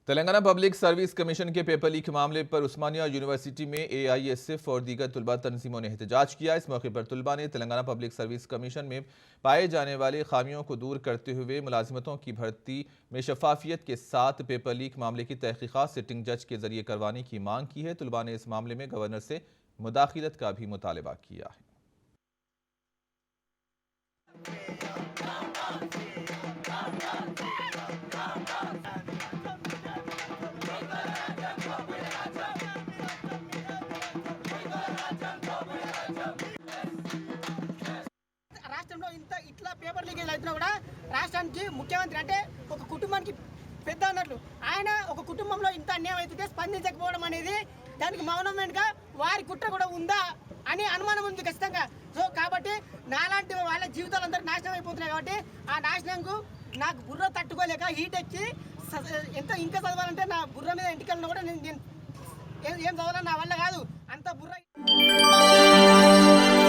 Telangana public service commission के paper leak मामले पर उस्मानिया यूनिवर्सिटी में एआईएसएफ और दीगर तुलबा तंजीमों ने एहतजाज किया। इस मौके पर तुलबा ने तेलंगाना पब्लिक सर्विस कमीशन में पाए जाने वाले खामियों को दूर करते हुए मुलाजिमतों की भर्ती में शफाफियत के साथ पेपर लीक मामले की तहकीकात सिटिंग जज के जरिए करवाने की मांग की है। तुलबा ने इस मामले में गवर्नर से मुदाखिलत का भी मुतालबा किया है। రాష్ట్రంలో ఇట్లా పేపర్ లీకేజ్ అవుతున్నా కూడా రాష్ట్రానికి ముఖ్యమంత్రి అంటే ఒక కుటుంబానికి పెద్ద అన్నట్లు ఆయన ఒక కుటుంబంలో ఇంత అన్యాయం అయితే స్పందించకపోవడం అనేది దానికి మౌనమేగా వారి కుట్ర కూడా ఉందా అని అనుమానం ఉంది ఖచ్చితంగా. సో కాబట్టి నాలాంటి వాళ్ళ జీవితాలు అందరూ నాశనం అయిపోతున్నాయి. కాబట్టి ఆ నాశనంకు నాకు బుర్ర తట్టుకోలేక హీట్ ఎక్కి ఎంత ఇంకా చదవాలంటే నా బుర్ర మీద ఇంటికెళ్ళినా కూడా నేను ఏం చదవాలని నా వల్ల కాదు. అంత